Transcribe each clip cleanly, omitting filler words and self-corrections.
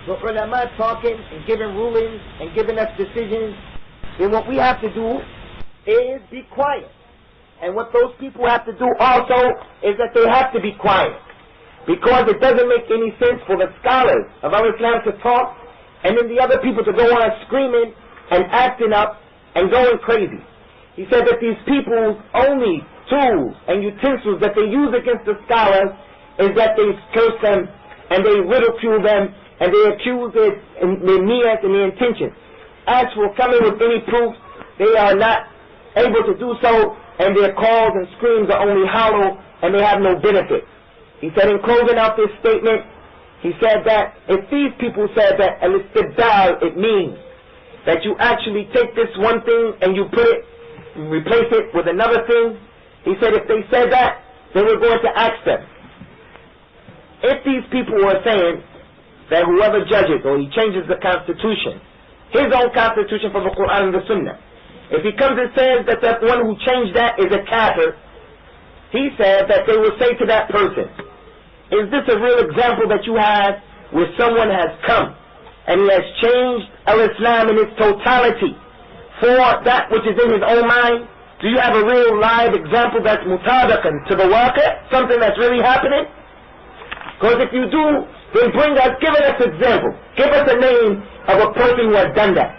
the ulama talking and giving rulings and giving us decisions, then what we have to do is be quiet. And what those people have to do also is that they have to be quiet. Because it doesn't make any sense for the scholars of al-Islam to talk and then the other people to go on screaming and acting up and going crazy. He said that these people's only tools and utensils that they use against the scholars is that they curse them and they ridicule them and they accuse their niyat and their intentions. As for coming with any proof, they are not able to do so, and their calls and screams are only hollow and they have no benefit. He said in closing out this statement, he said that if these people said that al-istibdal, it means that you actually take this one thing and you put it, replace it with another thing. He said if they said that, then we're going to ask them. If these people were saying that whoever judges or he changes the constitution, his own constitution from the Qur'an and the Sunnah, if he comes and says that that one who changed that is a kafir, he said that they will say to that person, is this a real example that you have where someone has come and he has changed al-Islam in its totality for that which is in his own mind? Do you have a real live example that's mutabaqan to the waqi', something that's really happening? Because if you do, then give us an example. Give us a name of a person who has done that.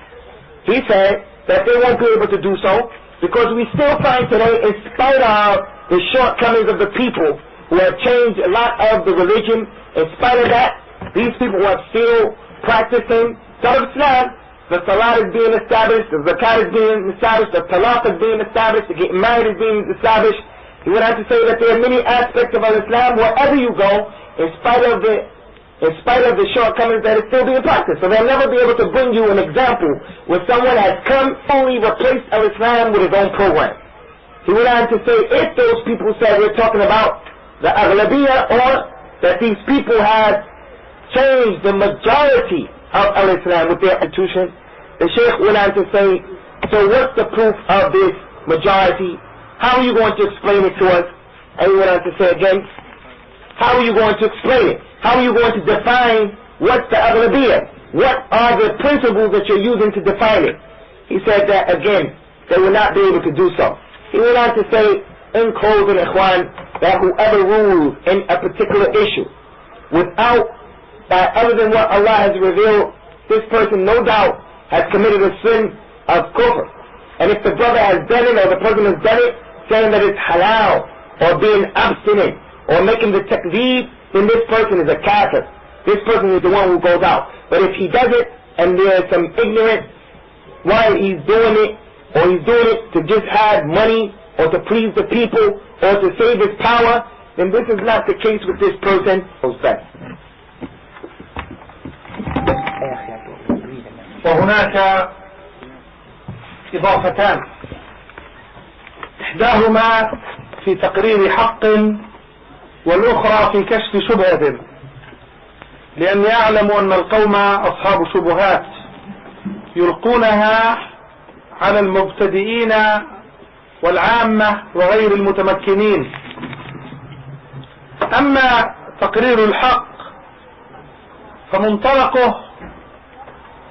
He said that they won't be able to do so because we still find today, in spite of the shortcomings of the people who have changed a lot of the religion, in spite of that, these people who are still practicing Islam, the salat is being established, the zakat is being established, the talaq is being established, the getting married is being established. He would have to say that there are many aspects of Islam wherever you go, in spite of the shortcomings, that is still being practiced. So they'll never be able to bring you an example where someone has come fully replaced al-Islam with his own program. He went on to say, if those people said we're talking about the al-Halabi, or that these people have changed the majority of al-Islam with their institution, the Shaykh went on to say, so what's the proof of this majority? How are you going to explain it to us? And he went on to say again, how are you going to explain it? How are you going to define what's the Halabi? What are the principles that you're using to define it? He said that again, they will not be able to do so. He went on to say, in closing, ikhwan, that whoever rules in a particular issue without, other than what Allah has revealed, this person no doubt has committed a sin of kufr. And if the brother has done it or the person has done it, saying that it's halal or being abstinent or making the takzeeb, then this person is a kafir. This person is the one who goes out. But if he does it and there is some ignorance while he's doing it, or he's doing it to just have money or to please the people or to save his power, then this is not the case with this person. وهناك إضافتان، إحداهما في تقرير حق والأخرى في كشف شبهة، لأن يعلم أن القوم أصحاب شبهات يلقونها على المبتدئين والعامة وغير المتمكنين. أما تقرير الحق فمنطلقه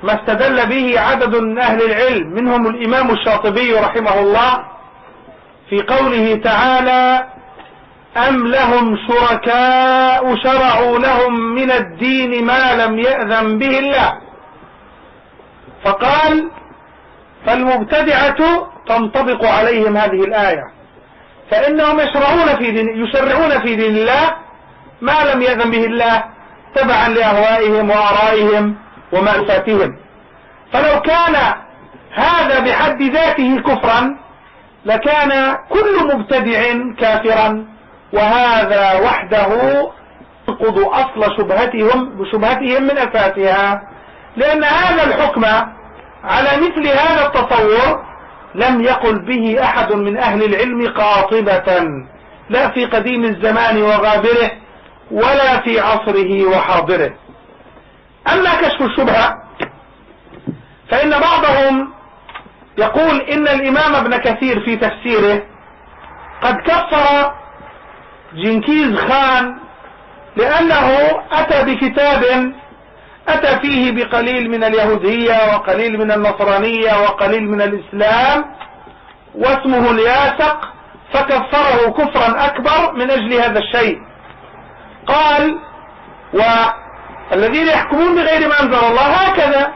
ما استدل به عدد من أهل العلم، منهم الإمام الشاطبي رحمه الله في قوله تعالى: أم لهم شركاء شرعوا لهم من الدين ما لم يأذن به الله. فقال: فالمبتدعة تنطبق عليهم هذه الآية، فإنهم يشرعون في دين الله ما لم يأذن به الله تبعا لأهوائهم وآرائهم ومألوفاتهم. فلو كان هذا بحد ذاته كفرا لكان كل مبتدع كافرا، وهذا وحده ينقض أصل شبهتهم من أساسها، لأن هذا الحكم على مثل هذا التصور لم يقل به أحد من أهل العلم قاطبة، لا في قديم الزمان وغابره ولا في عصره وحاضره. أما كشف الشبهة فإن بعضهم يقول إن الإمام ابن كثير في تفسيره قد كفر جنكيز خان لأنه أتى بكتاب أتى فيه بقليل من اليهودية وقليل من النصرانية وقليل من الإسلام واسمه الياسق، فكفره كفرا أكبر من أجل هذا الشيء. قال: والذين يحكمون بغير ما أنزل الله هكذا،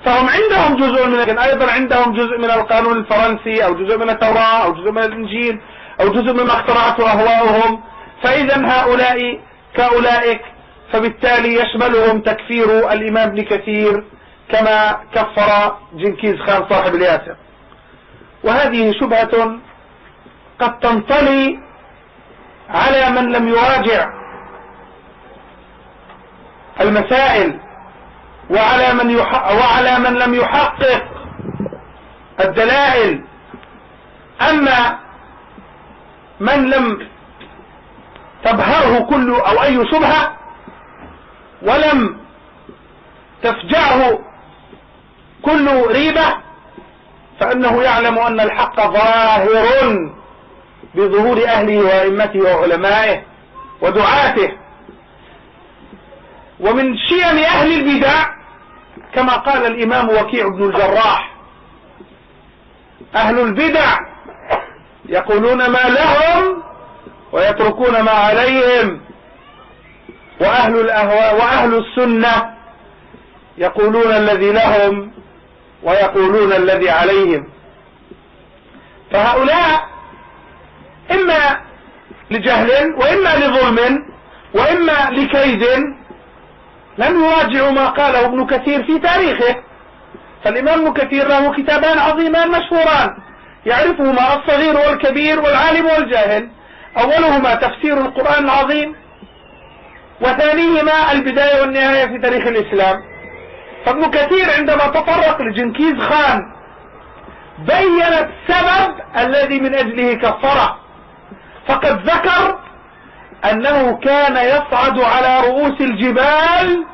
فهم عندهم جزء من، لكن أيضا عندهم جزء من القانون الفرنسي أو جزء من التوراة أو جزء من الإنجيل أو جزء مما اخترعته أهواؤهم، فإذا هؤلاء كأولئك، فبالتالي يشملهم تكفير الإمام ابن كثير كما كفر جنكيز خان صاحب الياسر. وهذه شبهة قد تنطلي على من لم يراجع المسائل وعلى من لم يحقق الدلائل. أما من لم تبهره كل أو أي شبهة ولم تفجعه كل ريبة، فإنه يعلم أن الحق ظاهر بظهور أهله وأئمته وعلمائه ودعاته. ومن شيم أهل البدع كما قال الإمام وكيع بن الجراح: أهل البدع يقولون ما لهم ويتركون ما عليهم، وأهل الأهواء وأهل السنة يقولون الذي لهم ويقولون الذي عليهم. فهؤلاء إما لجهل وإما لظلم وإما لكيد لم يراجعوا ما قاله ابن كثير في تاريخه. فالإمام ابن كثير له كتابان عظيمان مشهوران يعرفهما الصغير والكبير والعالم والجاهل. أولهما تفسير القرآن العظيم، وثانيهما البداية والنهاية في تاريخ الإسلام. فابن كثير عندما تطرق لجنكيز خان بين السبب الذي من أجله كفره، فقد ذكر أنه كان يصعد على رؤوس الجبال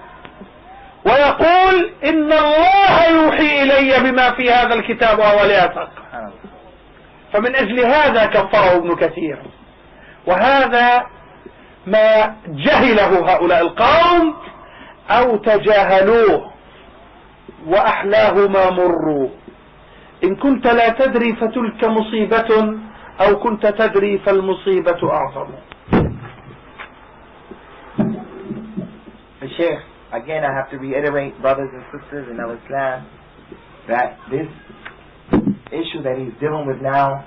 ويقول: إن الله يوحي إلي بما في هذا الكتاب وهو الياسق. فمن أجل هذا كفره ابن كثير. وهذا ما جهله هؤلاء القوم أو تجاهلوه، وأحلاه ما مروا. إن كنت لا تدري فتلك مصيبة، أو كنت تدري فالمصيبة أعظم. Sheikh, again I have to reiterate, brothers and sisters in Islam, that this issue that he's dealing with now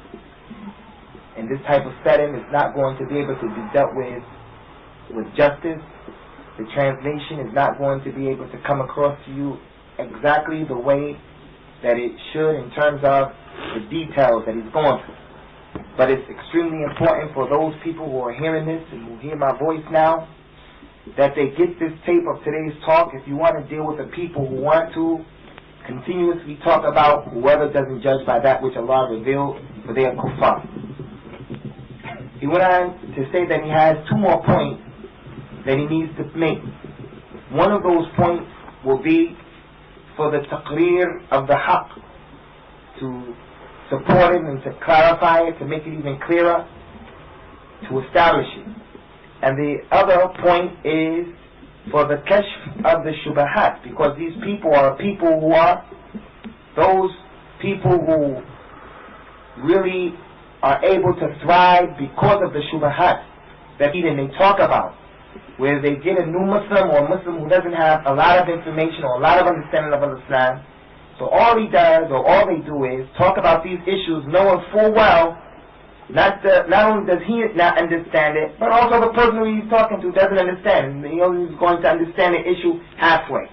in this type of setting is not going to be able to be dealt with justice. The translation is not going to be able to come across to you exactly the way that it should in terms of the details that he's going through. But it's extremely important for those people who are hearing this and who hear my voice now, that they get this tape of today's talk. If you want to deal with the people who want to continuously talk about whoever doesn't judge by that which Allah revealed, for they are kuffar. He went on to say that he has two more points that he needs to make. One of those points will be for the taqreer of the haqq, to support it and to clarify it, to make it even clearer, to establish it. And the other point is for the kashf of the shubahat, because these people are people who are those people who really are able to thrive because of the shubahat that even they talk about, where they get a new Muslim or a Muslim who doesn't have a lot of information or a lot of understanding of Islam. So all he does, or all they do, is talk about these issues knowing full well not only does he not understand it, but also the person who he's talking to doesn't understand. He only is going to understand the issue halfway.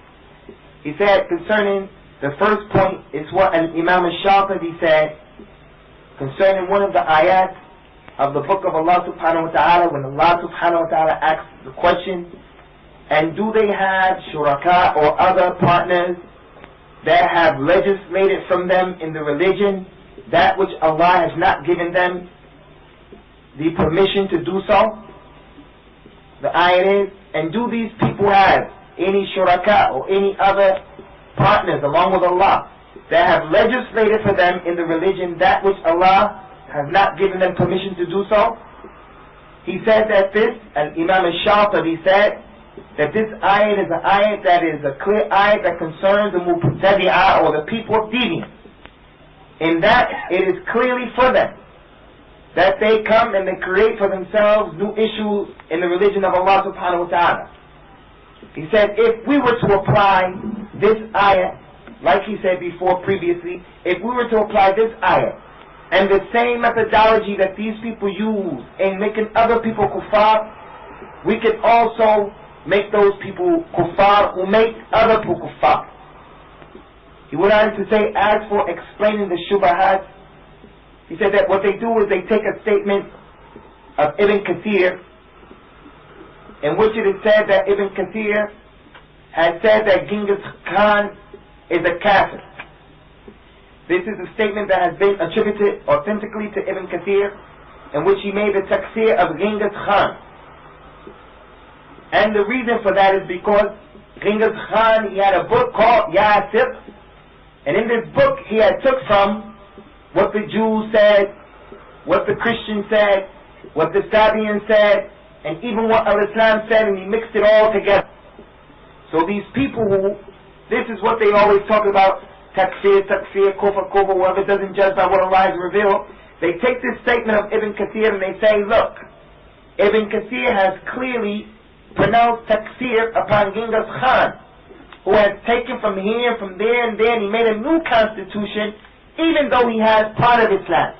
He said concerning the first point is what Imam al-Shafi'i said concerning one of the ayat of the book of Allah subhanahu wa ta'ala, when Allah subhanahu wa ta'ala asks the question, and do they have shuraka or other partners that have legislated from them in the religion that which Allah has not given them the permission to do so? The ayat is, and do these people have any shuraka or any other partners along with Allah that have legislated for them in the religion that which Allah has not given them permission to do so? He said that this, and Imam al-Shafi'i said that this ayat is an ayat that is a clear ayat that concerns the Mubtadi'ah, or the people of deviance. In that it is clearly for them that they come and they create for themselves new issues in the religion of Allah subhanahu wa ta'ala. He said, if we were to apply this ayat, like he said before previously, if we were to apply this ayat and the same methodology that these people use in making other people kuffar, we could also make those people kuffar who make other people kuffar. He went on to say, as for explaining the shubahat, he said that what they do is they take a statement of Ibn Kathir, in which it is said that Ibn Kathir has said that Genghis Khan is a kafir. This is a statement that has been attributed authentically to Ibn Kathir, in which he made the takfir of Genghis Khan. And the reason for that is because Genghis Khan, he had a book called Yasir, and in this book he had took from what the Jews said, what the Christians said, what the Sabians said, and even what al-Islam said, and he mixed it all together. So these people who, this is what they always talk about, takfir, kufr, whoever doesn't judge by what Allah has revealed, they take this statement of Ibn Kathir and they say, look, Ibn Kathir has clearly pronounced takfir upon Genghis Khan, who has taken from here, from there, and there, and he made a new constitution, even though he has part of Islam.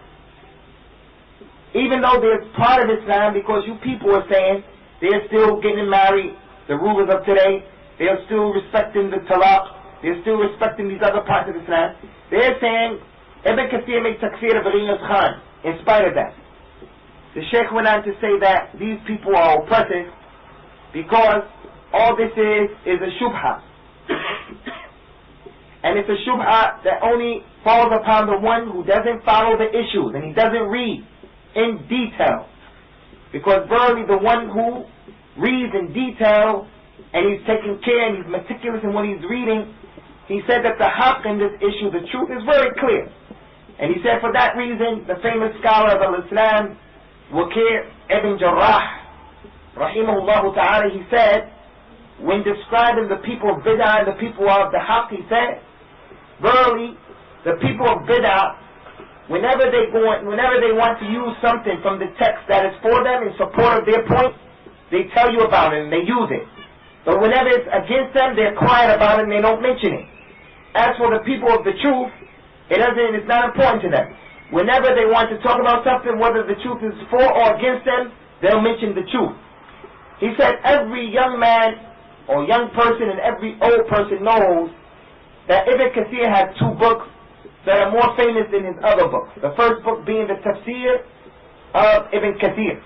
Even though there's part of Islam, because you people are saying they're still getting married, the rulers of today, they're still respecting the talaq, they're still respecting these other parts of Islam. They're saying Ibn Kathir made takfir of Genghis Khan in spite of that. The Sheikh went on to say that these people are oppressive because all this is a shubha. And it's a shubha that only falls upon the one who doesn't follow the issues and he doesn't read in detail. Because verily the one who reads in detail and he's taking care and he's meticulous in what he's reading, he said that the haqq in this issue, the truth, is very clear. And he said for that reason, the famous scholar of al-Islam, Waqi' ibn Jarrah, rahimahullah ta'ala, he said, when describing the people of bid'ah and the people of the haqq, he said, verily, the people of bid'ah, whenever they want to use something from the text that is for them in support of their point, they tell you about it and they use it. But whenever it's against them, they're quiet about it and they don't mention it. As for the people of the truth, it's not important to them. Whenever they want to talk about something, whether the truth is for or against them, they'll mention the truth. He said every young man or young person and every old person knows that Ibn Kathir has two books that are more famous than his other books. The first book being the tafsir of Ibn Kathir.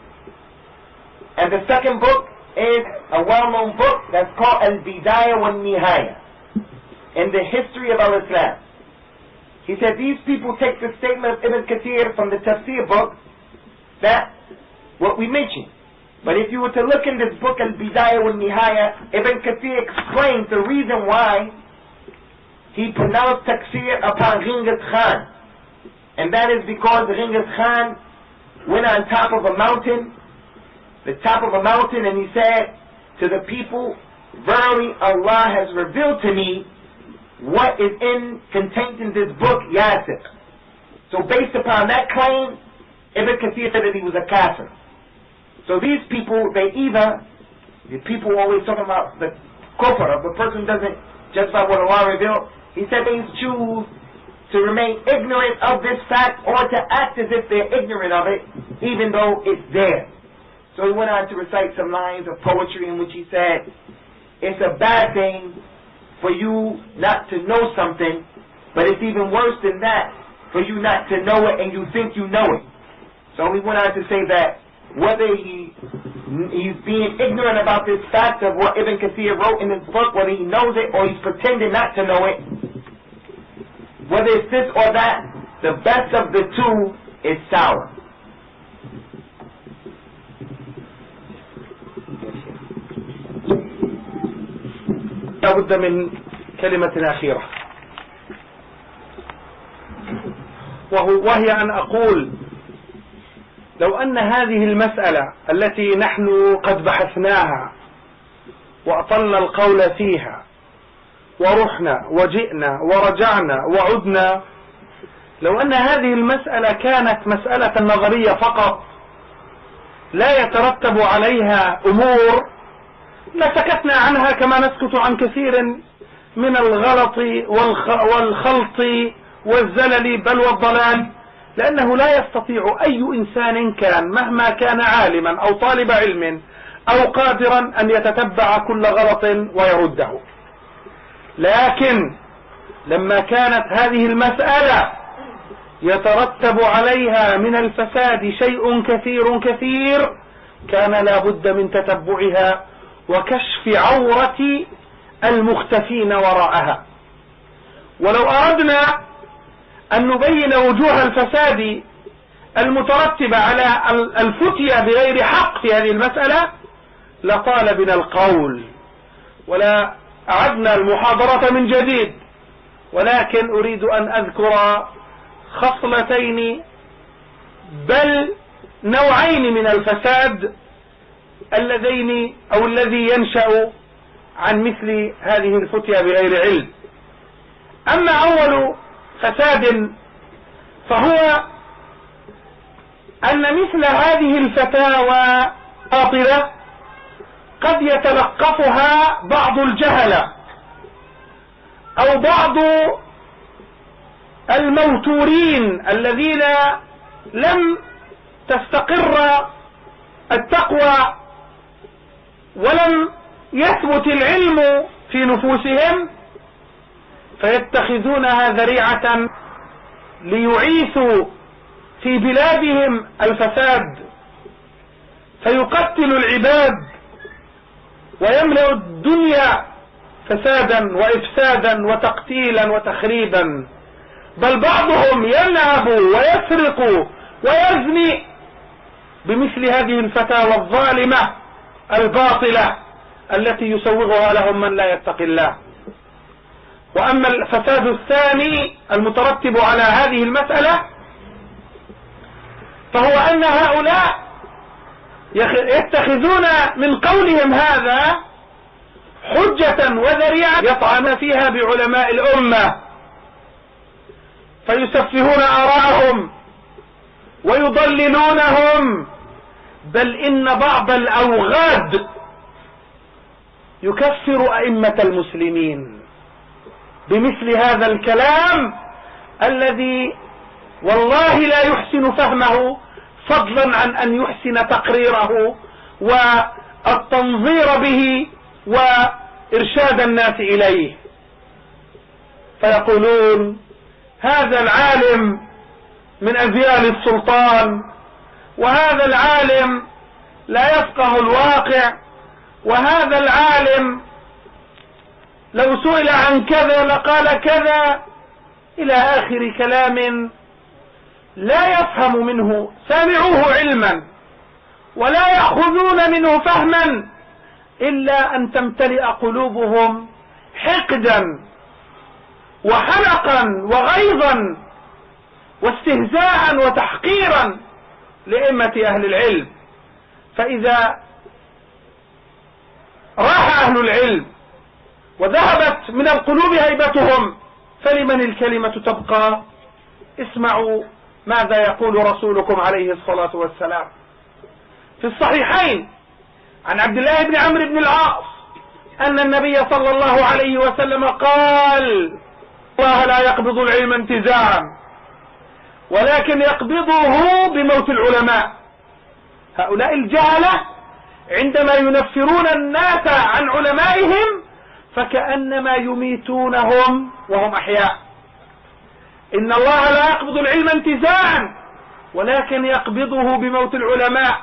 And the second book is a well-known book that's called al-Bidayah wal-Nihaya, in the history of al-Islam. He said these people take the statement of Ibn Kathir from the tafsir book, that what we mentioned. But if you were to look in this book, al-Bidayah wal-Nihaya, Ibn Kathir explains the reason why he pronounced takfir upon Genghis Khan. And that is because Genghis Khan went on top of a mountain, and he said to the people, verily Allah has revealed to me what is contained in this book, Yasir. So based upon that claim, Ibn Kathir said that he was a kafir. So these people, the people always talking about the kufr of the person doesn't judge by what Allah revealed. He said they choose to remain ignorant of this fact or to act as if they're ignorant of it, even though it's there. So he went on to recite some lines of poetry in which he said, it's a bad thing for you not to know something, but it's even worse than that for you not to know it and you think you know it. So he went on to say that whether he's being ignorant about this fact of what Ibn Kathir wrote in his book, whether he knows it or he's pretending not to know it, whether it's this or that, the best of the two is sour. لابد من كلمة أخيرة وهي أن أقول لو أن هذه المسألة التي نحن قد بحثناها وأطلنا القول فيها ورحنا وجئنا ورجعنا وعدنا، لو أن هذه المسألة كانت مسألة نظرية فقط لا يترتب عليها أمور لسكتنا عنها كما نسكت عن كثير من الغلط والخلط والزلل بل والضلال، لأنه لا يستطيع أي إنسان كان مهما كان عالما أو طالب علم أو قادرا أن يتتبع كل غلط ويرده. لكن لما كانت هذه المسألة يترتب عليها من الفساد شيء كثير كان لا بد من تتبعها وكشف عورة المختفين وراءها. ولو أردنا أن نبين وجوه الفساد المترتبة على الفتية بغير حق في هذه المسألة لطال بنا القول ولا أعدنا المحاضرة من جديد، ولكن أريد أن أذكر خصلتين بل نوعين من الفساد اللذين أو الذي ينشأ عن مثل هذه الفتية بغير علم. أما أول فساد فهو أن مثل هذه الفتاوى باطلة قد يتلقفها بعض الجهلة أو بعض الموتورين الذين لم تستقر التقوى ولم يثبت العلم في نفوسهم، فيتخذونها ذريعة ليعيثوا في بلادهم الفساد، فيقتل العباد ويملأ الدنيا فسادا وإفسادا وتقتيلا وتخريبا، بل بعضهم يلعب ويسرق ويزني بمثل هذه الفتاوى الظالمة الباطلة التي يسوغها لهم من لا يتقي الله. وأما الفساد الثاني المترتب على هذه المسألة فهو أن هؤلاء يتخذون من قولهم هذا حجة وذريعة يطعن فيها بعلماء الأمة، فيسفهون آراءهم ويضللونهم، بل إن بعض الأوغاد يكفر أئمة المسلمين بمثل هذا الكلام الذي والله لا يحسن فهمه فضلا عن أن يحسن تقريره والتنظير به وإرشاد الناس إليه. فيقولون هذا العالم من أذيال السلطان، وهذا العالم لا يفقه الواقع، وهذا العالم لو سئل عن كذا لقال كذا، إلى آخر كلام لا يفهم منه سامعوه علما ولا يأخذون منه فهما إلا أن تمتلئ قلوبهم حقدا وحنقا وغيظا واستهزاء وتحقيرا لأئمة أهل العلم. فإذا راح أهل العلم وذهبت من القلوب هيبتهم فلمن الكلمة تبقى؟ اسمعوا ماذا يقول رسولكم عليه الصلاة والسلام في الصحيحين عن عبد الله بن عمرو بن العاص أن النبي صلى الله عليه وسلم قال: الله لا يقبض العلم انتزاعا ولكن يقبضه بموت العلماء. هؤلاء الجهلة عندما ينفرون الناس عن علمائهم فكأنما يميتونهم وهم أحياء. إن الله لا يقبض العلم انتزاعا ولكن يقبضه بموت العلماء،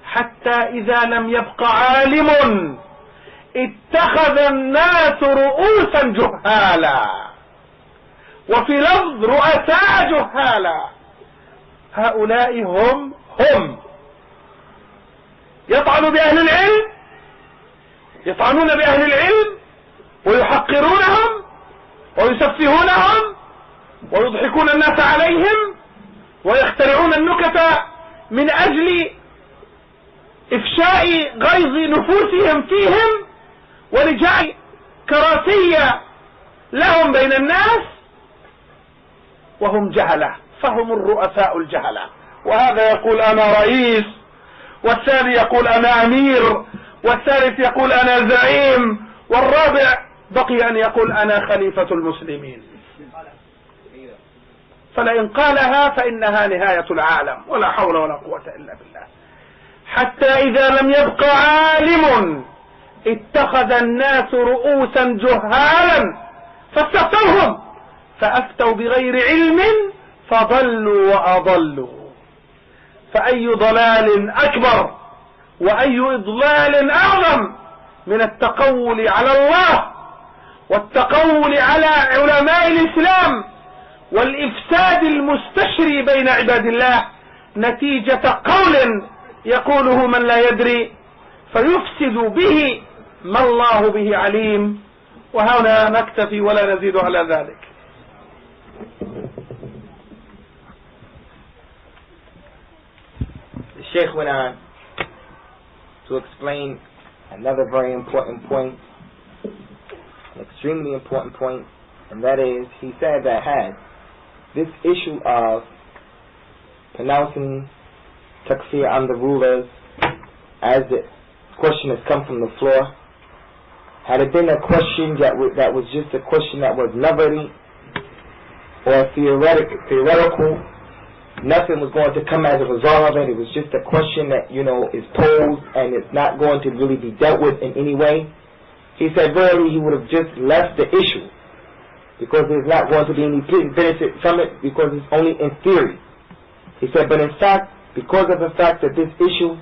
حتى إذا لم يبق عالم اتخذ الناس رؤوسا جهالا، وفي لفظ رؤساء جهالا. هؤلاء هم يطعن بأهل العلم، يطعنون بأهل العلم ويحقرونهم ويسفهونهم ويضحكون الناس عليهم ويخترعون النكت من أجل إفشاء غيظ نفوسهم فيهم ولجعل كراسي لهم بين الناس وهم جهلة، فهم الرؤساء الجهلة. وهذا يقول أنا رئيس، والثاني يقول أنا أمير، والثالث يقول أنا زعيم، والرابع بقي أن يقول أنا خليفة المسلمين. فلئن قالها فإنها نهاية العالم، ولا حول ولا قوة إلا بالله. حتى إذا لم يبق عالم اتخذ الناس رؤوسا جهالا فاستفتوهم فأفتوا بغير علم فضلوا وأضلوا. فأي ضلال أكبر وأي إضلال أعظم من التقول على الله والتقول على علماء الإسلام والإفساد المستشري بين عباد الله نتيجة قول يقوله من لا يدري فيفسد به ما الله به عليم. وهنا نكتفي ولا نزيد على ذلك. The Sheikh went on to explain another very important point, an extremely important point, and that is, he said that had this issue of pronouncing takfir on the rulers, as the question has come from the floor, had it been a question that was just a question that was novelty or theoretical, nothing was going to come as a result of it. It was just a question that, is posed and it's not going to really be dealt with in any way. He said verily he would have just left the issue because there's not going to be any benefit from it because it's only in theory. He said, but in fact, because of the fact that this issue,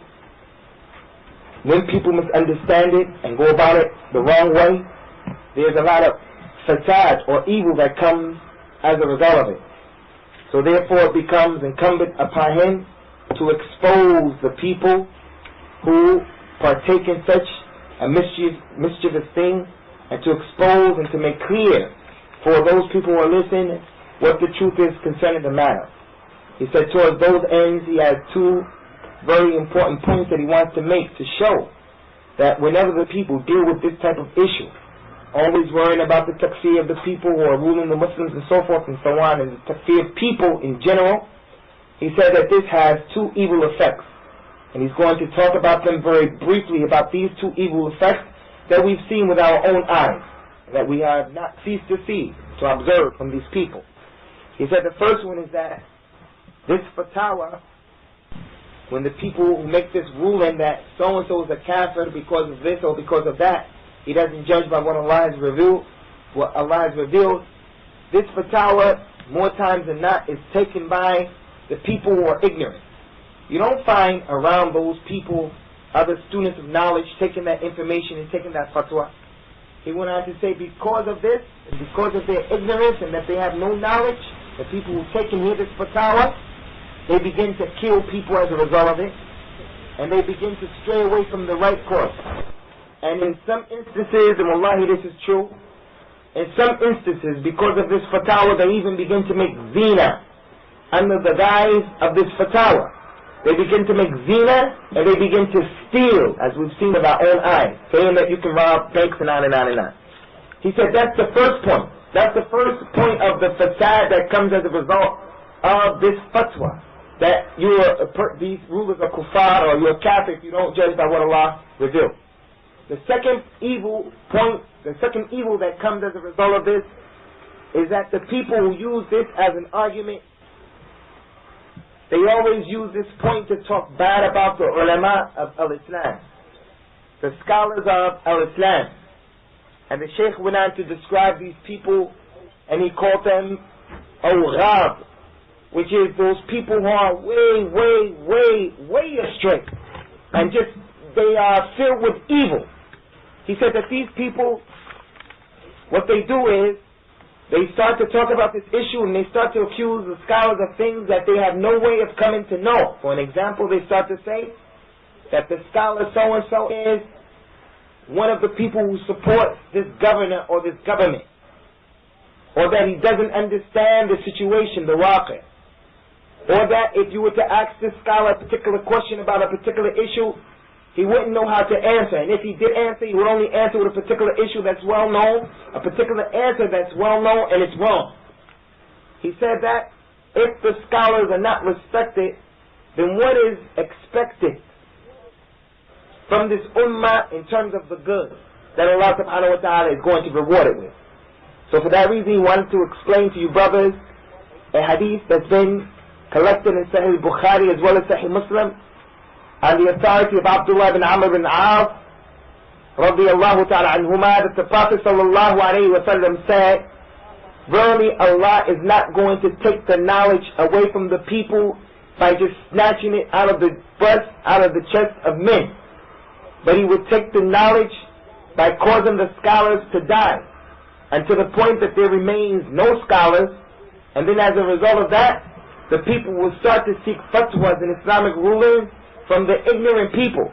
when people misunderstand it and go about it the wrong way, there's a lot of fasad or evil that comes as a result of it. So therefore it becomes incumbent upon him to expose the people who partake in such a mischievous thing, and to expose and to make clear for those people who are listening what the truth is concerning the matter. He said towards those ends he has two very important points that he wants to make to show that whenever the people deal with this type of issue, always worrying about the takfir of the people who are ruling the Muslims and so forth and so on, and the takfir of people in general, he said that this has two evil effects. And he's going to talk about them very briefly, about these two evil effects that we've seen with our own eyes, that we have not ceased to see, to observe from these people. He said the first one is that this fatwa, when the people who make this ruling that so-and-so is a kafir because of this or because of that, he doesn't judge by what Allah has revealed. This fatwa, more times than not, is taken by the people who are ignorant. You don't find around those people other students of knowledge taking that information and taking that fatwa. He went on to say, because of this, and because of their ignorance and that they have no knowledge, the people who take and hear this fatwa, they begin to kill people as a result of it, and they begin to stray away from the right course. And in some instances, and wallahi this is true, in some instances, because of this fatwa, they even begin to make zina under the guise of this fatwa. They begin to make zina, and they begin to steal, as we've seen with our own eyes, saying that you can rob banks and on and on and on. He said that's the first point. That's the first point of the fasad that comes as a result of this fatwa, that these rulers are kuffar or you're kafir if you don't judge by what Allah revealed. The second evil point, the second evil that comes as a result of this, is that the people who use this as an argument, they always use this point to talk bad about the ulama of al-Islam, the scholars of al-Islam. And the Shaykh went on to describe these people, and he called them al-Ghab, which is those people who are way astray, and just they are filled with evil. He said that these people, what they do is, they start to talk about this issue and they start to accuse the scholars of things that they have no way of coming to know. For an example, they start to say that the scholar so-and-so is one of the people who supports this governor or this government, or that he doesn't understand the situation, the waqi', or that if you were to ask this scholar a particular question about a particular issue, he wouldn't know how to answer. And if he did answer, he would only answer with a particular issue that's well known, a particular answer that's well known, and it's wrong. He said that if the scholars are not respected, then what is expected from this ummah in terms of the good that Allah subhanahu wa ta'ala is going to reward it with? So for that reason, he wanted to explain to you brothers a hadith that's been collected in Sahih Bukhari as well as Sahih Muslim on the authority of Abdullah ibn Amr ibn As radiyallahu ta'ala anhuma, that the Prophet sallallahu alayhi wa sallam said, verily Allah is not going to take the knowledge away from the people by just snatching it out of the breast, out of the chest of men, but He would take the knowledge by causing the scholars to die, and to the point that there remains no scholars, and then as a result of that, the people will start to seek fatwas and Islamic rulings from the ignorant people.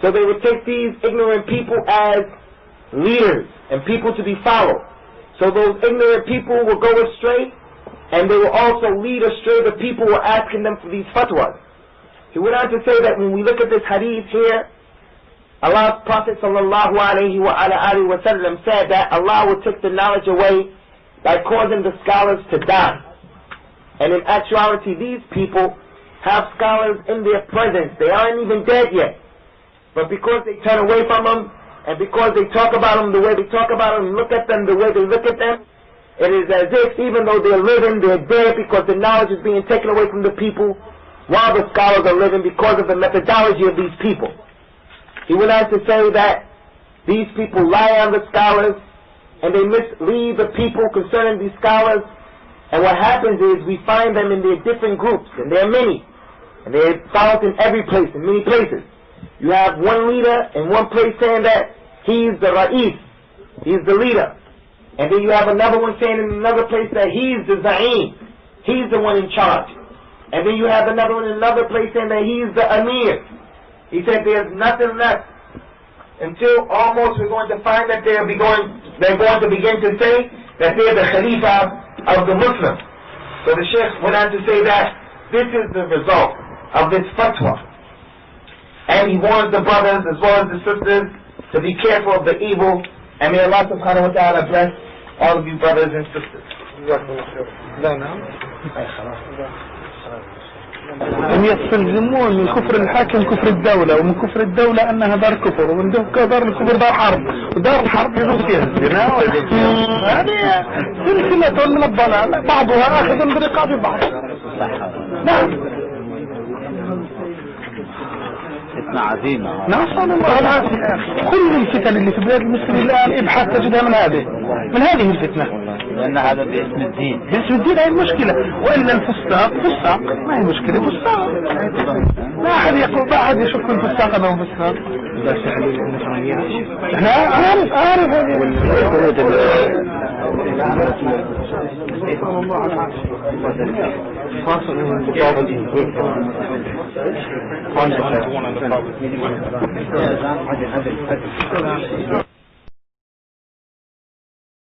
So they would take these ignorant people as leaders and people to be followed. So those ignorant people will go astray, and they will also lead astray the people who are asking them for these fatwas. He went on to say that when we look at this hadith here, Allah's Prophet sallallahu alayhi wa sallam said that Allah will take the knowledge away by causing the scholars to die. And in actuality, these people have scholars in their presence. They aren't even dead yet. But because they turn away from them, and because they talk about them the way they talk about them, and look at them the way they look at them, it is as if even though they're living, they're dead, because the knowledge is being taken away from the people, while the scholars are living because of the methodology of these people. He went on to say that these people lie on the scholars, and they mislead the people concerning these scholars, and what happens is we find them in their different groups, and there are many, and they're found in every place, in many places. You have one leader in one place saying that he's the Ra'is, he's the leader, and then you have another one saying in another place that he's the Za'im, he's the one in charge, and then you have another one in another place saying that he's the Amir. He said there's nothing left until almost we're going to find that they're going to begin to say that they're the Khalifa of the Muslims. So the Sheikh went on to say that this is the result of this fatwa. And he warns the brothers as well as the sisters to be careful of the evil. And may Allah subhanahu wa ta'ala bless all of you brothers and sisters. هم يستلزمون من كفر الحاكم كفر الدولة، ومن كفر الدولة أنها دار كفر، ومن دار الكفر دار حرب، ودار الحرب يجوز فيها الزنا. هذه سلسلة من الضلال بعضها آخذ برقاب بعض. نعم. فتنة عظيمة. نسأل الله العافية. كل الفتن اللي في بلاد المسلمين الآن ابحث تجدها من هذه الفتنة. لأن هذا باسم الدين. باسم الدين هي المشكلة، وإلا الفساق فساق، ما هي مشكلة فساق. ما أحد يقول، ما أحد يشك في الفساق أنه فساق. لا أعرف هذه. فاصل